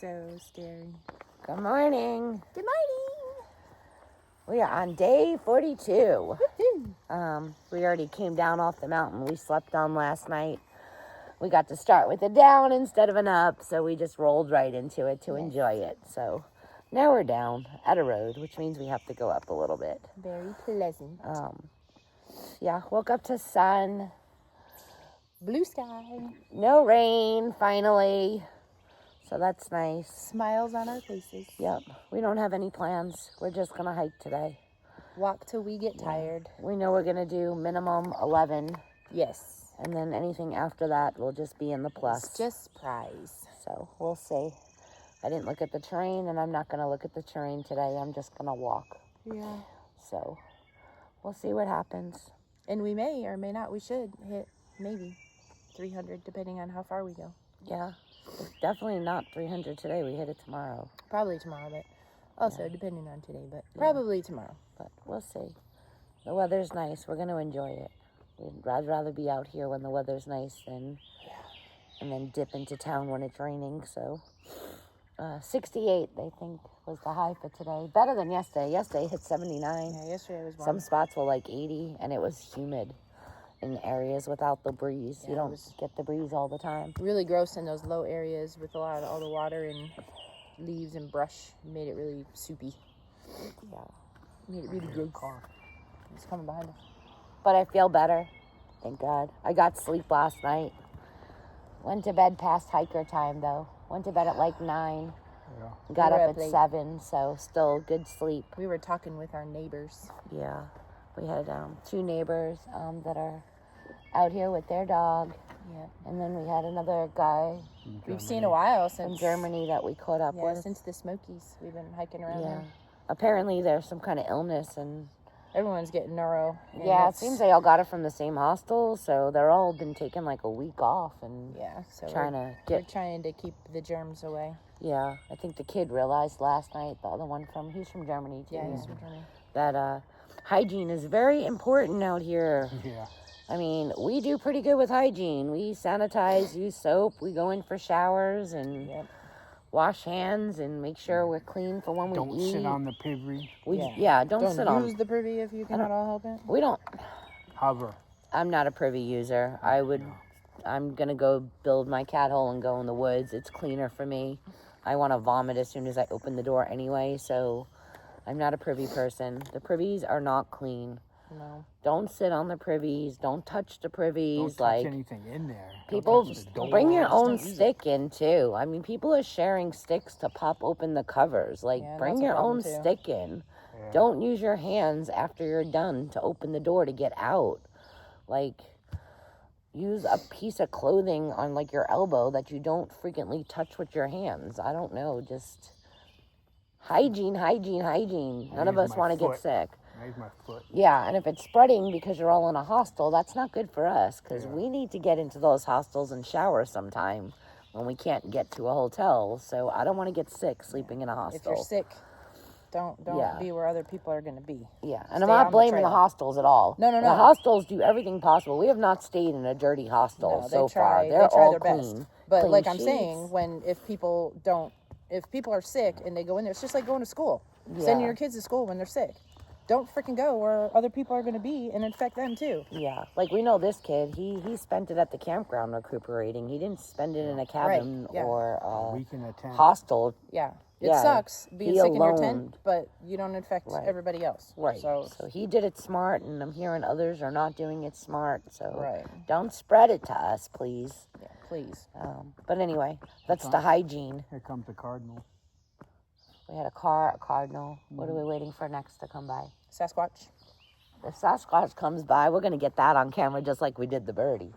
So scary. Good morning. Good morning. We are on day 42. Woo-hoo. We already came down off the mountain we slept on last night. We got to start with a down instead of an up, so we just rolled right into it to enjoy it. So now we're down at a road, which means we have to go up a little bit. Very pleasant. Yeah, woke up to sun. Blue sky. No rain, finally. So that's nice. Smiles on our faces. Yep. We don't have any plans. We're just going to hike today. Walk till we get tired. We know we're going to do minimum 11. Yes. And then anything after that will just be in the plus. It's just prize. So we'll see. I didn't look at the terrain, and I'm not going to look at the terrain today. I'm just going to walk. Yeah. So we'll see what happens. And we may or may not. We should hit maybe 300 depending on how far we go. Yeah. It's definitely not 300 today. We hit it tomorrow. Probably tomorrow, but also depending on today, but probably tomorrow. But we'll see. The weather's nice. We're going to enjoy it. We'd rather be out here when the weather's nice than and then dip into town when it's raining. So 68, they think, was the high for today. Better than yesterday. Yesterday hit 79. Yeah, yesterday was warm. Some spots were like 80, and it was humid in areas without the breeze. Yeah, you don't get the breeze all the time. Really gross in those low areas with all the water and leaves and brush. Made it really soupy. Yeah. Made it really gross. It's coming behind us. But I feel better. Thank God. I got sleep last night. Went to bed past hiker time, though. Went to bed at like 9. Yeah. Got We were up up at late. 7, so still good sleep. We were talking with our neighbors. Yeah. We had 2 neighbors that are out here with their dog. Yeah. And then we had another guy We've seen a while from since Germany that we caught up with. since the Smokies. We've been hiking around Yeah. there. Apparently there's some kind of illness, and Everyone's getting neuro. and yeah, it it's- seems they all got it from the same hostel, so they're all been taking like a week off and Yeah, so trying we're to trying to keep the germs away. yeah, I think the kid realized last night, the other one he's from Germany too, Yeah, he's from Germany. that hygiene is very important out here. Yeah. I mean, we do pretty good with hygiene. We sanitize, use soap, we go in for showers and Yep. wash hands and make sure we're clean for when we Don't eat. sit on the privy. Don't sit on. use the privy if you cannot all help it. We don't. Hover. I'm not a privy user. I'm gonna go build my cat hole and go in the woods. It's cleaner for me. I want to vomit as soon as I open the door anyway, so I'm not a privy person. The privies are not clean. No. Don't sit on the privies. Don't touch the privies. Don't touch like anything in there. Don't people, touch the bring your doors. own Don't use it. stick in too. I mean, people are sharing sticks to pop open the covers. Like, Yeah, bring that's a your problem own too. stick in. Yeah. Don't use your hands after you're done to open the door to get out. Like, use a piece of clothing on like your elbow that you don't frequently touch with your hands. I don't know, just hygiene. None of Raise us my want to get foot. sick. Raise my foot. Yeah, and if it's spreading because you're all in a hostel, that's not good for us, because Yeah. we need to get into those hostels and shower sometime when we can't get to a hotel. So I don't want to get sick sleeping in a hostel. If you're sick, don't Yeah. be where other people are going to be. Yeah, and Stay I'm not on the blaming the trail. hostels at all. No. The hostels do everything possible. We have not stayed in a dirty hostel No, so they try, far. they They're try all their clean. best. But Clean like I'm sheets. saying, if people are sick and they go in there, it's just like going to school. Sending Yeah. your kids to school when they're sick. Don't freaking go where other people are going to be and infect them too. Yeah, like we know this kid, he spent it at the campground recuperating. He didn't spend it in a cabin yeah. or A week in a tent. hostel. Yeah. It Yeah, sucks being he sick in your alone. tent, but you don't infect Right. everybody else. Right. So, So he did it smart, and I'm hearing others are not doing it smart. So Right. don't spread it to us, please. yeah, please. But anyway, that's the hygiene. Here comes the cardinal. We had a cardinal. What are we waiting for next to come by? Sasquatch. If Sasquatch comes by, we're going to get that on camera just like we did the birdie.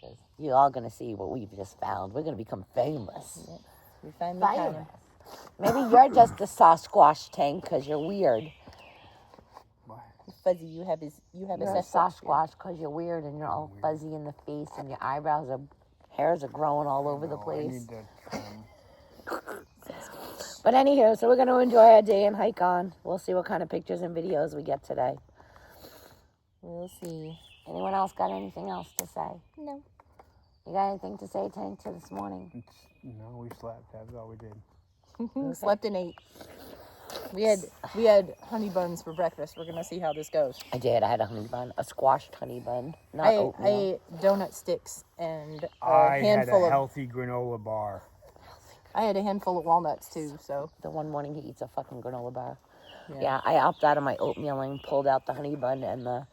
'Cause you're all going to see what we've just found. We're going to become famous. Yeah. We finally caught him. Famous. Maybe you're just a Sasquatch tank because you're weird. Why? Fuzzy, you have a You're a Sasquatch. Sasquatch because you're weird and you're all fuzzy in the face and your hairs are growing all over the No, I place. need to trim. But anywho, so we're going to enjoy our day and hike on. We'll see what kind of pictures and videos we get today. We'll see. Anyone else got anything else to say? No. You got anything to say, Tank, to this morning? No, we slept. That's all we did. We slept and ate. We had honey buns for breakfast. We're gonna see how this goes. I did. I had a honey bun, a squashed honey bun, not I oatmeal. ate donut sticks and I a had handful a of. healthy granola bar. I had a handful of walnuts too. So The one morning he eats a fucking granola bar. yeah. Yeah, I opted out of my oatmeal and pulled out the honey bun and the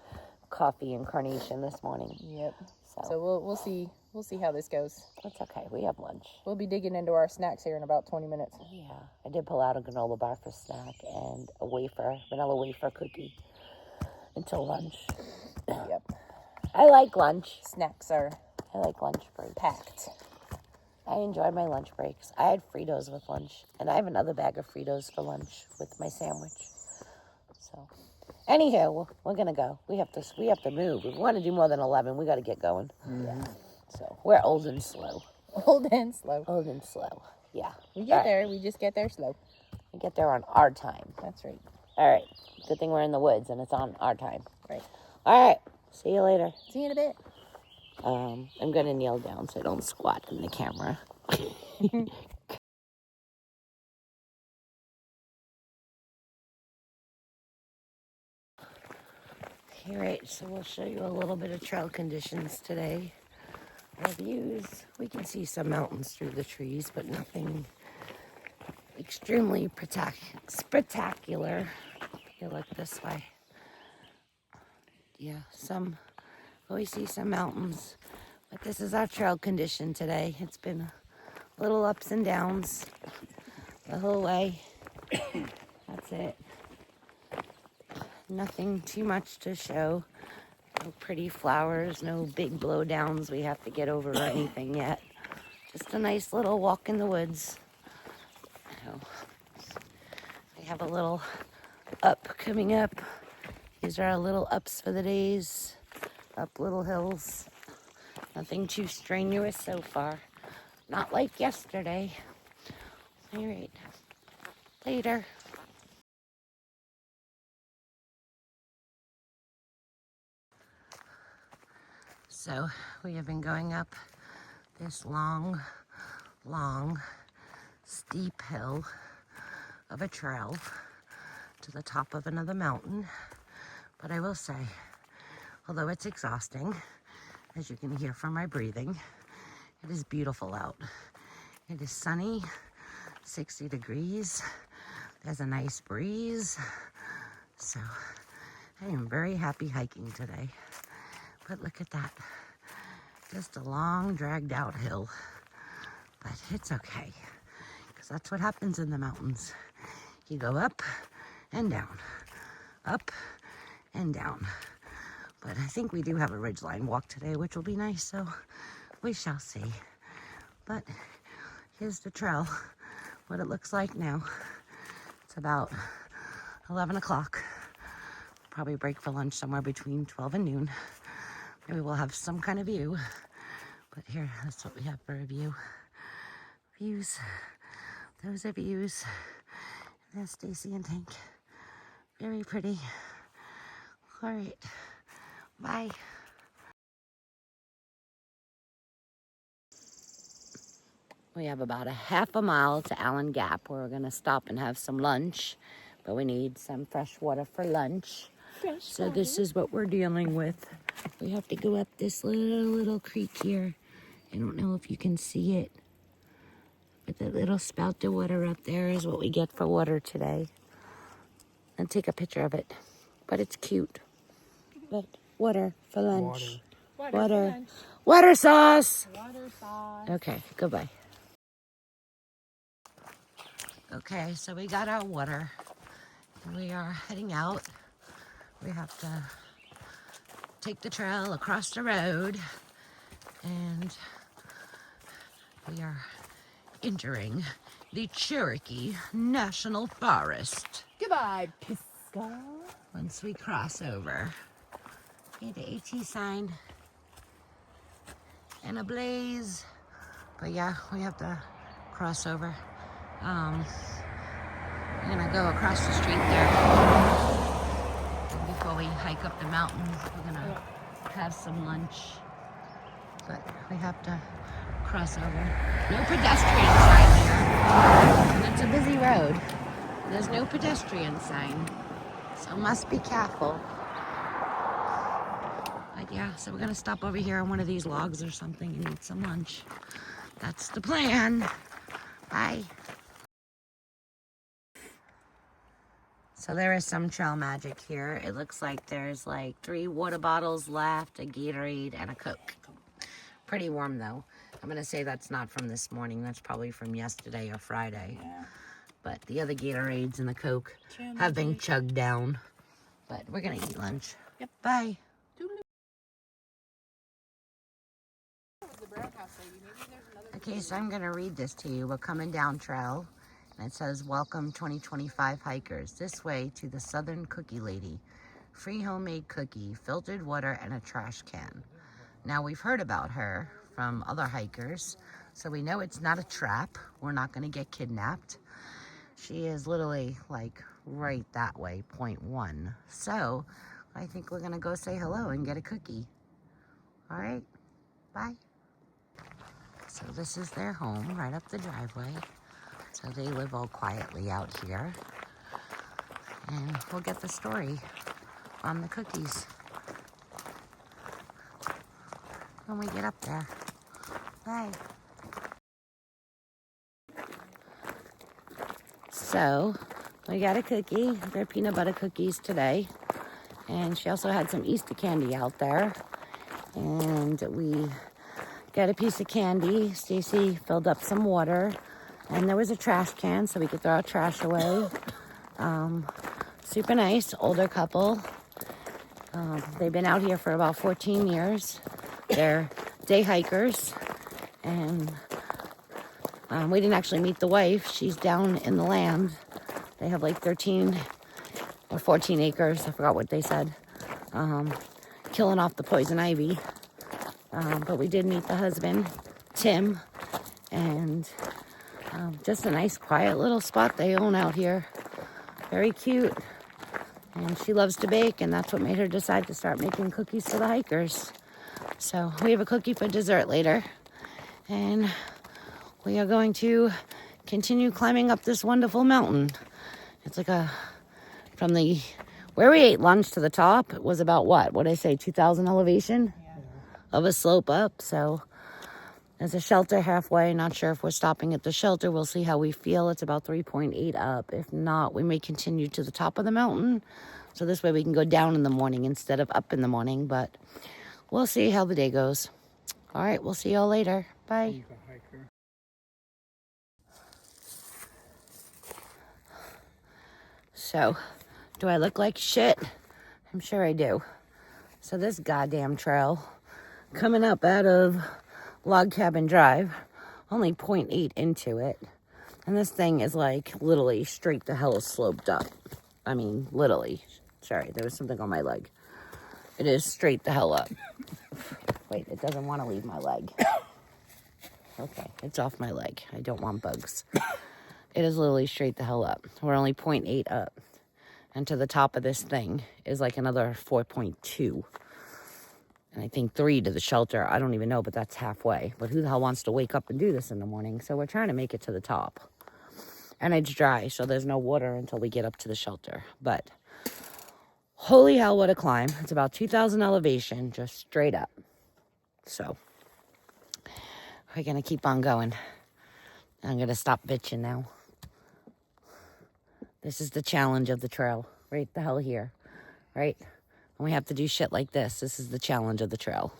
coffee and carnation this morning. Yep. So, So we'll see how this goes. it's okay. We have lunch. We'll be digging into our snacks here in about 20 minutes. Yeah, I did pull out a granola bar for snack and a vanilla wafer cookie until lunch. Yep. I like lunch. Snacks are I like lunch breaks. packed. I enjoy my lunch breaks. I had Fritos with lunch, and I have another bag of Fritos for lunch with my sandwich. So, anyhow, we're gonna go. We have to move. If we want to do more than 11, we got to get going. Mm-hmm. So we're old and slow. Old and slow. Old and slow. Yeah. We get there. We just get there slow. We get there on our time. That's right. All right. Good thing we're in the woods and it's on our time. Right. All right. See you later. See you in a bit. I'm gonna kneel down so I don't squat in the camera. All right, so we'll show you a little bit of trail conditions today. Our views, we can see some mountains through the trees, but nothing extremely spectacular. You look this way. Yeah, we see some mountains, but this is our trail condition today. It's been little ups and downs the whole way. That's it. Nothing too much to show. No pretty flowers, no big blowdowns we have to get over or anything yet. Just a nice little walk in the woods. So, we have a little up coming up. These are our little ups for the days. Up little hills. Nothing too strenuous so far. Not like yesterday. All right. Later. So we have been going up this long, steep hill of a trail to the top of another mountain. But I will say, although it's exhausting, as you can hear from my breathing, it is beautiful out. It is sunny, 60 degrees. There's a nice breeze. So I am very happy hiking today. But look at that. Just a long, dragged out hill. But it's okay, because that's what happens in the mountains. You go up and down, up and down. But I think we do have a ridgeline walk today, which will be nice, so we shall see. But here's the trail, what it looks like now. It's about 11 o'clock. Probably break for lunch somewhere between 12 and noon. Maybe we'll have some kind of view. But here, that's what we have for a view. Views. Those are views. And there's Stacy and Tank. Very pretty. All right. Bye. We have about a half a mile to Allen Gap, where we're going to stop and have some lunch. But we need some fresh water for lunch. So this is what we're dealing with. We have to go up this little creek here. I don't know if you can see it, but the little spout of water up there is what we get for water today. I'll take a picture of it, but it's cute. But water for lunch. Water. Water sauce. Water sauce. Okay, goodbye. Okay, so we got our water. We are heading out. We have to take the trail across the road, and we are entering the Cherokee National Forest. Goodbye, Pisco. Once we cross over, see the AT sign and a blaze. But yeah, we have to cross over. We're gonna go across the street there. And before we hike up the mountain, we're gonna have some lunch. but we have to cross over. No pedestrian sign here. And it's a busy road. There's no pedestrian sign, so must be careful. But yeah, so we're gonna stop over here on one of these logs or something and eat some lunch. That's the plan. Bye. So there is some trail magic here. It looks like there's like 3 water bottles left, a Gatorade, and a Coke. Pretty warm though. I'm gonna say that's not from this morning. That's probably from yesterday or Friday. Yeah. But the other Gatorades and the Coke have been chugged down. But we're gonna eat lunch. Yep. Bye. Okay, so I'm gonna read this to you. We're coming down trail, and it says, "Welcome 2025 hikers. This way to the Southern Cookie Lady. Free homemade cookie, filtered water, and a trash can." Now, we've heard about her from other hikers, so we know it's not a trap. We're not gonna get kidnapped. She is literally like right that way, 0.1. So I think we're gonna go say hello and get a cookie. All right, bye. So this is their home right up the driveway. So they live all quietly out here. And we'll get the story on the cookies when we get up there. Bye. So we got a cookie. They're peanut butter cookies today. And she also had some Easter candy out there. And we got a piece of candy. Stacy filled up some water. And there was a trash can so we could throw our trash away. Super nice, older couple. They've been out here for about 14 years. They're day hikers. And we didn't actually meet the wife. She's down in the land. They have like 13 or 14 acres. I forgot what they said. Killing off the poison ivy. But we did meet the husband, Tim. And just a nice, quiet little spot they own out here. Very cute. And she loves to bake, and that's what made her decide to start making cookies for the hikers. So we have a cookie for dessert later. And we are going to continue climbing up this wonderful mountain. It's like from where we ate lunch to the top, it was about what did I say, 2,000 elevation of a slope up. So there's a shelter halfway. Not sure if we're stopping at the shelter. We'll see how we feel. It's about 3.8 up. If not, we may continue to the top of the mountain. So this way we can go down in the morning instead of up in the morning. But we'll see how the day goes. All right, we'll see y'all later. Bye. So, do I look like shit? I'm sure I do. So this goddamn trail coming up out of Log Cabin Drive, only 0.8 into it. And this thing is like literally straight the hell sloped up. I mean, literally. Sorry, there was something on my leg. It is straight the hell up. Wait, it doesn't want to leave my leg. Okay, it's off my leg. I don't want bugs. It is literally straight the hell up. We're only 0.8 up. And to the top of this thing is like another 4.2. And I think 3 to the shelter. I don't even know, but that's halfway. But who the hell wants to wake up and do this in the morning? So we're trying to make it to the top. And it's dry, so there's no water until we get up to the shelter. But holy hell, what a climb. It's about 2,000 elevation, just straight up. So we're going to keep on going. I'm going to stop bitching now. This is the challenge of the trail. Right the hell here. Right? And we have to do shit like this. This is the challenge of the trail.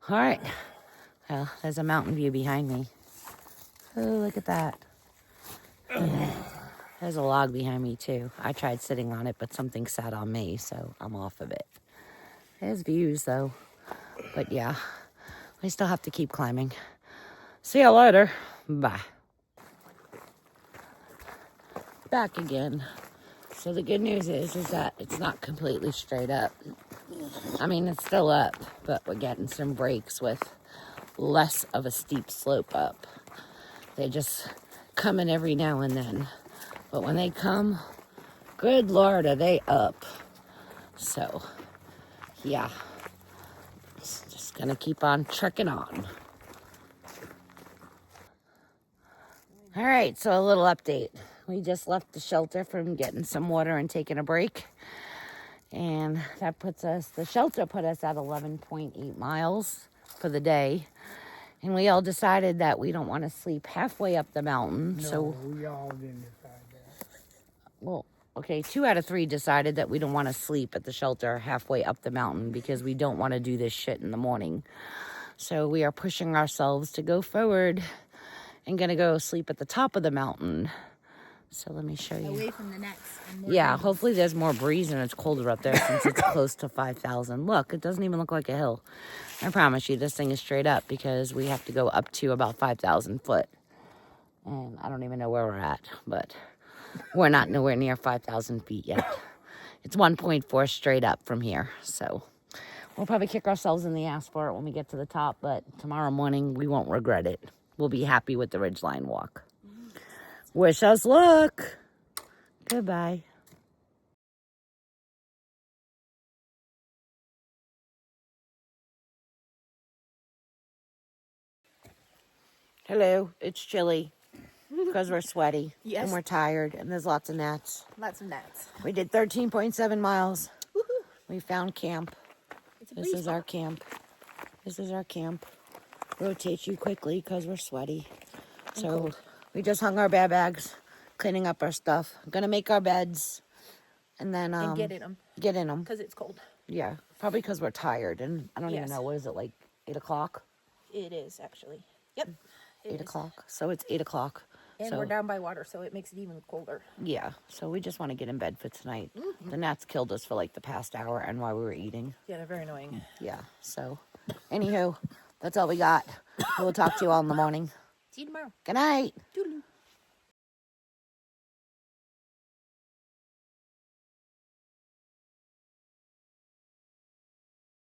All right. Well, there's a mountain view behind me. Oh, look at that. There's a log behind me, too. I tried sitting on it, but something sat on me, so I'm off of it. There's views, though. But, yeah, we still have to keep climbing. See you later. Bye. Back again. So the good news is that it's not completely straight up. I mean, it's still up, but we're getting some breaks with less of a steep slope up. They just come in every now and then. But when they come, good Lord, are they up. So, yeah. Let's just gonna keep on trekking on. All right, so a little update. We just left the shelter from getting some water and taking a break. And that puts us, the shelter put us at 11.8 miles for the day. And we all decided that we don't want to sleep halfway up the mountain. No, So, we all didn't decide that. well, okay, 2 out of 3 decided that we don't want to sleep at the shelter halfway up the mountain because we don't want to do this shit in the morning. So we are pushing ourselves to go forward and gonna go sleep at the top of the mountain. So let me show you. Away from the nets. Yeah, hopefully there's more breeze and it's colder up there since it's close to 5,000. Look, it doesn't even look like a hill. I promise you, this thing is straight up because we have to go up to about 5,000 foot. And I don't even know where we're at, but we're not nowhere near 5,000 feet yet. It's 1.4 straight up from here. So we'll probably kick ourselves in the ass for it when we get to the top, but tomorrow morning we won't regret it. We'll be happy with the ridgeline walk. Wish us luck. Goodbye. Hello, it's chilly because we're sweaty Yes. and we're tired and there's lots of gnats. Lots of nets. We did 13.7 miles. Woohoo. We found camp. It's a This breeze is our camp. This is our camp. Rotate you quickly because we're sweaty. So cold. we just hung our bear bags, cleaning up our stuff. Gonna make our beds and then and get in them Get in them. because it's cold. Yeah, probably because we're tired and I don't even Yes. know, what is it, like 8 o'clock? It is actually. Yep. It 8 is. o'clock. So it's 8 o'clock. And So we're down by water, so it makes it even colder. yeah, so we just want to get in bed for tonight. The gnats killed us for like the past hour and while we were eating. Yeah, they're very annoying. Yeah, so anywho, that's all we got. We'll talk to you all in the morning. See you tomorrow. Good night. Toodaloo.